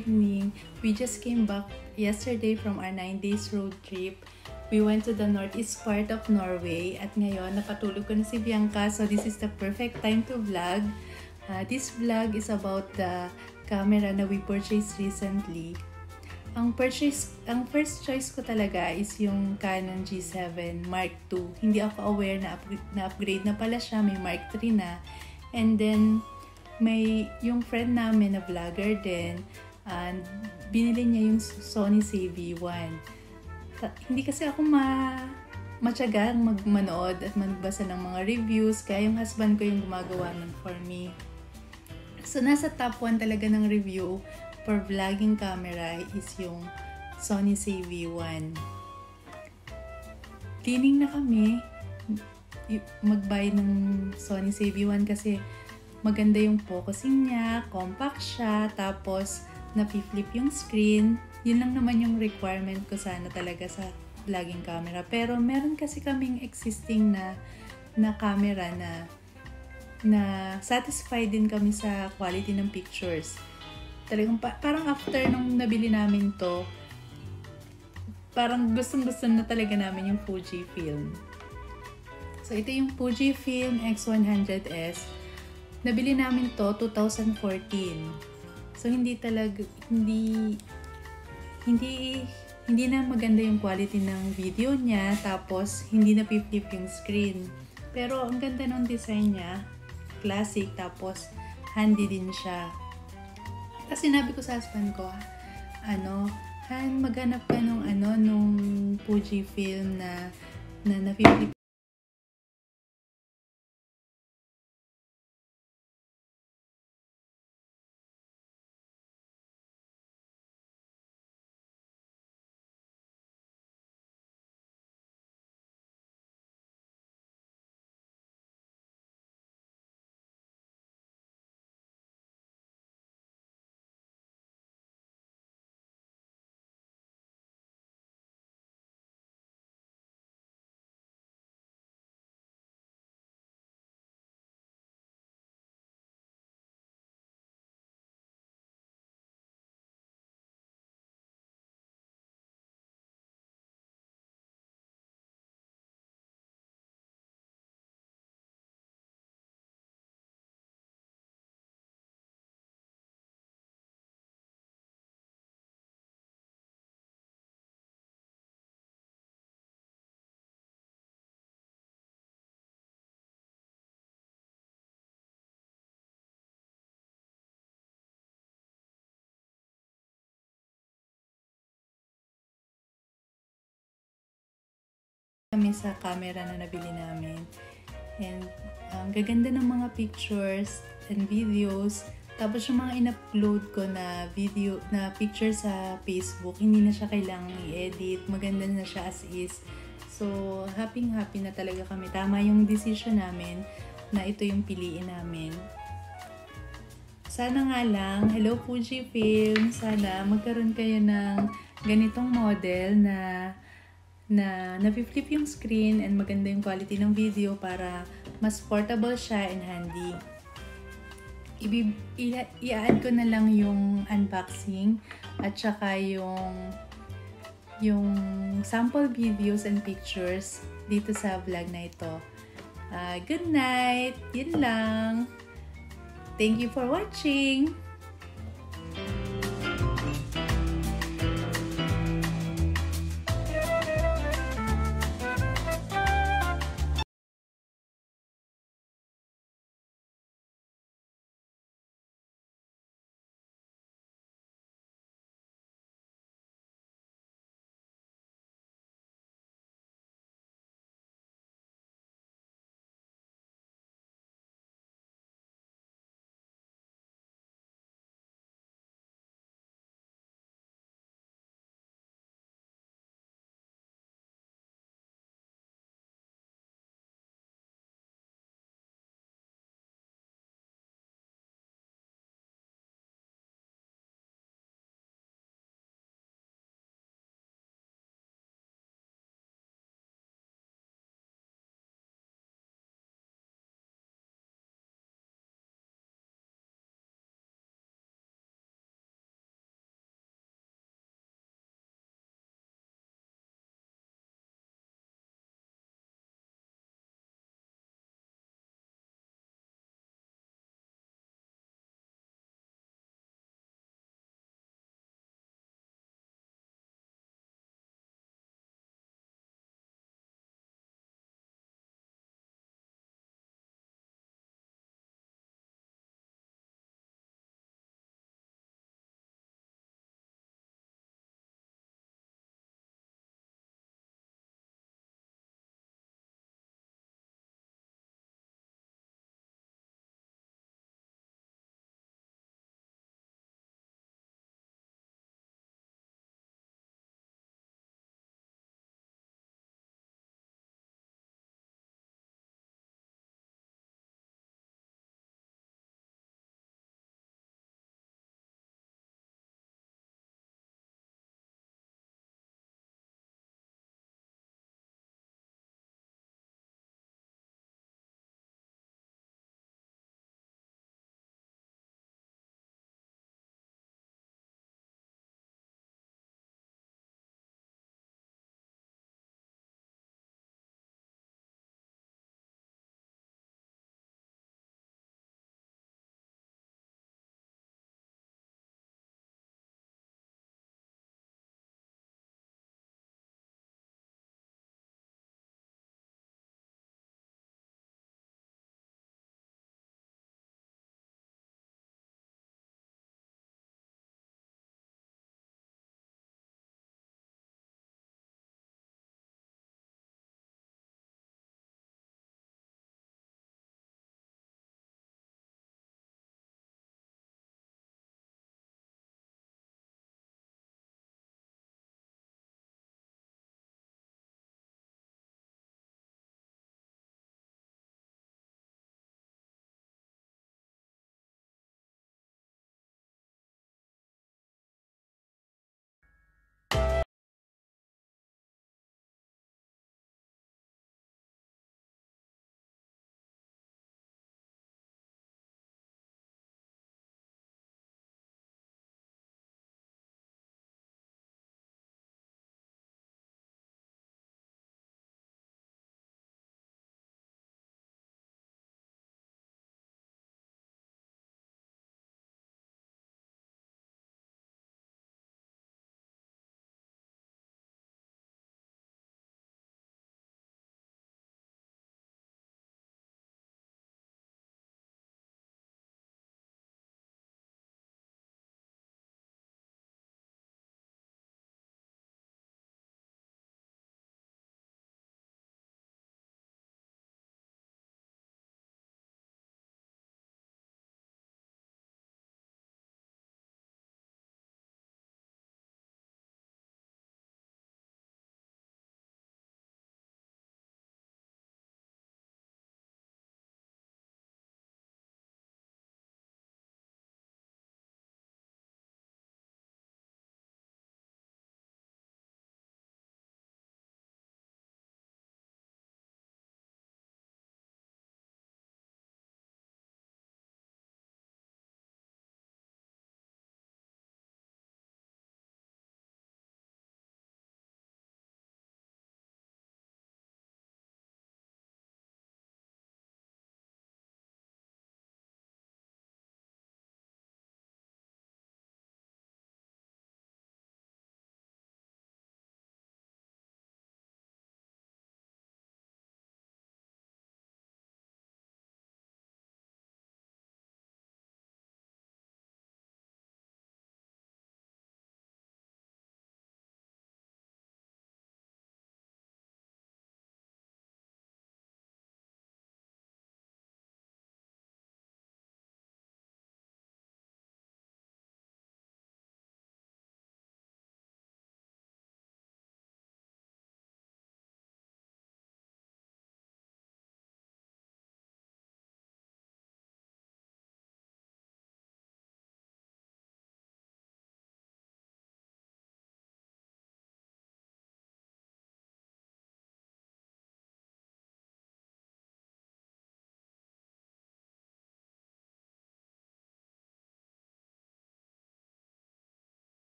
evening. We just came back yesterday from our 9 days road trip. We went to the northeast part of Norway at ngayon napatulog ko na si Bianca, so this is the perfect time to vlog. This vlog is about the camera na we purchased recently. Ang first choice ko talaga is yung Canon G7 Mark II. Hindi ako aware na upgrade na pala siya, may Mark III na. And then, may yung friend namin na vlogger din, and binili niya yung Sony CV1. Hindi kasi ako matyagang magmanood at magbasa ng mga reviews, kaya yung husband ko yung gumagawa nun for me. So, nasa top 1 talaga ng review for vlogging camera is yung Sony CV1. Cleaning na kami mag-buy ng Sony CV1 kasi maganda yung focusing niya, compact siya, tapos napi-flip yung screen. Yun lang naman yung requirement ko sana talaga sa vlogging camera. Pero meron kasi kaming existing na camera na satisfied din kami sa quality ng pictures. Talagang parang after nung nabili namin to, parang gustong-gusto na talaga namin yung Fujifilm. So, ito yung Fujifilm X100S. Nabili namin to 2014. So, hindi na maganda yung quality ng video niya, tapos hindi na flip yung screen. Pero, ang ganda ng design niya, classic, tapos handy din siya. Kasi sinabi ko sa husband ko, Han, maghanap ka nung Fujifilm na na-flip. Kami sa camera na nabili namin. And ang gaganda ng mga pictures and videos. Tapos yung mga in-upload ko na picture sa Facebook, hindi na siya kailangang i-edit. Maganda na siya as is. So, happy na talaga kami. Tama yung decision namin na ito yung piliin namin. Sana nga lang, hello Fujifilm, sana magkaroon kayo ng ganitong model na napi-flip yung screen and maganda yung quality ng video para mas portable siya and handy. I-add ko na lang yung unboxing at saka yung sample videos and pictures dito sa vlog na ito. Good night! Yun lang! Thank you for watching!